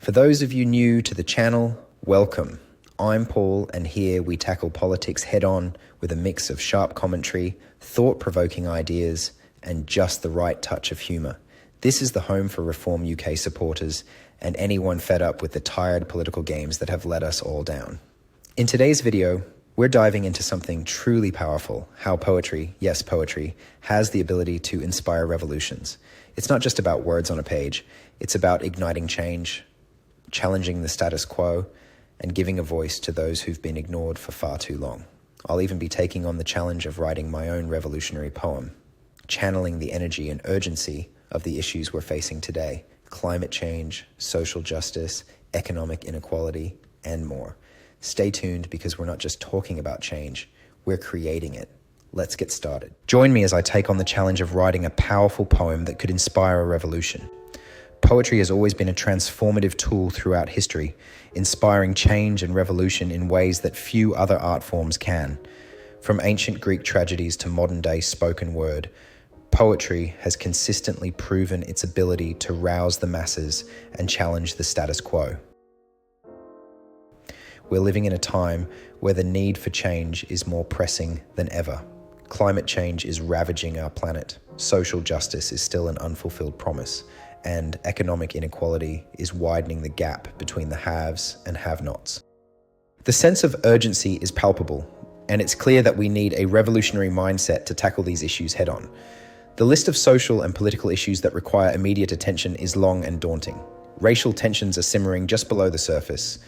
For those of you new to the channel, welcome. I'm Paul, and here we tackle politics head-on with a mix of sharp commentary, thought-provoking ideas, and just the right touch of humour. This is the home for Reform UK supporters and anyone fed up with the tired political games that have let us all down. In today's video, we're diving into something truly powerful, how poetry, yes poetry, has the ability to inspire revolutions. It's not just about words on a page, it's about igniting change, challenging the status quo, and giving a voice to those who've been ignored for far too long. I'll even be taking on the challenge of writing my own revolutionary poem, channeling the energy and urgency of the issues we're facing today: climate change, social justice, economic inequality, and more. Stay tuned because we're not just talking about change, we're creating it. Let's get started. Join me as I take on the challenge of writing a powerful poem that could inspire a revolution. Poetry has always been a transformative tool throughout history, inspiring change and revolution in ways that few other art forms can. From ancient Greek tragedies to modern-day spoken word, poetry has consistently proven its ability to rouse the masses and challenge the status quo. We're living in a time where the need for change is more pressing than ever. Climate change is ravaging our planet. Social justice is still an unfulfilled promise, and economic inequality is widening the gap between the haves and have-nots. The sense of urgency is palpable, and it's clear that we need a revolutionary mindset to tackle these issues head-on. The list of social and political issues that require immediate attention is long and daunting. Racial tensions are simmering just below the surface.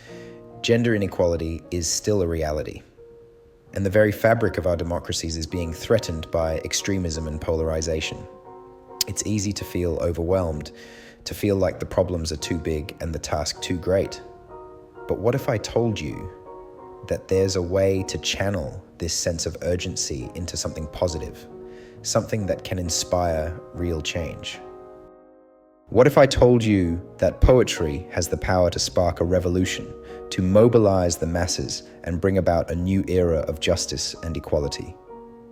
Gender inequality is still a reality. And the very fabric of our democracies is being threatened by extremism and polarization. It's easy to feel overwhelmed, to feel like the problems are too big and the task too great. But what if I told you that there's a way to channel this sense of urgency into something positive, something that can inspire real change? What if I told you that poetry has the power to spark a revolution, to mobilize the masses and bring about a new era of justice and equality?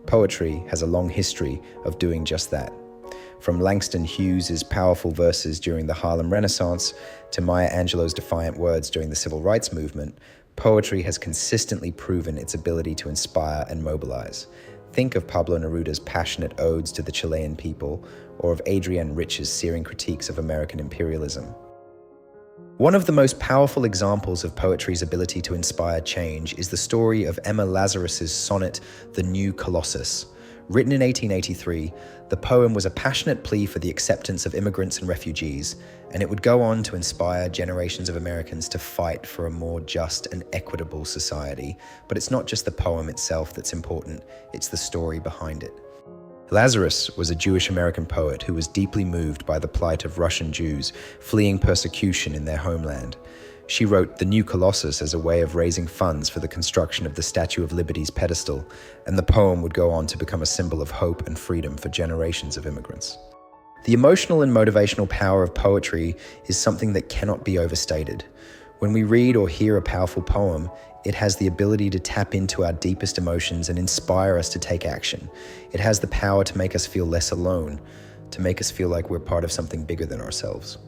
Poetry has a long history of doing just that. From Langston Hughes's powerful verses during the Harlem Renaissance to Maya Angelou's defiant words during the Civil Rights Movement, poetry has consistently proven its ability to inspire and mobilize. Think of Pablo Neruda's passionate odes to the Chilean people, or of Adrienne Rich's searing critiques of American imperialism. One of the most powerful examples of poetry's ability to inspire change is the story of Emma Lazarus's sonnet, The New Colossus. Written in 1883, the poem was a passionate plea for the acceptance of immigrants and refugees, and it would go on to inspire generations of Americans to fight for a more just and equitable society. But it's not just the poem itself that's important, it's the story behind it. Lazarus was a Jewish American poet who was deeply moved by the plight of Russian Jews fleeing persecution in their homeland. She wrote The New Colossus as a way of raising funds for the construction of the Statue of Liberty's pedestal, and the poem would go on to become a symbol of hope and freedom for generations of immigrants. The emotional and motivational power of poetry is something that cannot be overstated. When we read or hear a powerful poem, it has the ability to tap into our deepest emotions and inspire us to take action. It has the power to make us feel less alone, to make us feel like we're part of something bigger than ourselves.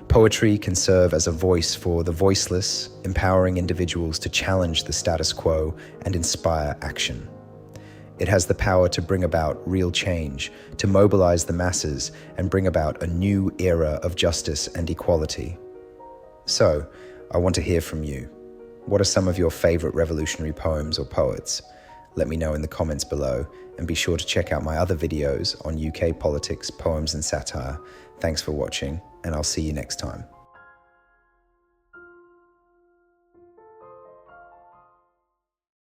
Poetry can serve as a voice for the voiceless, empowering individuals to challenge the status quo and inspire action. It has the power to bring about real change, to mobilize the masses and bring about a new era of justice and equality. So, I want to hear from you. What are some of your favorite revolutionary poems or poets? Let me know in the comments below, and be sure to check out my other videos on UK politics, poems and satire. Thanks for watching, and I'll see you next time.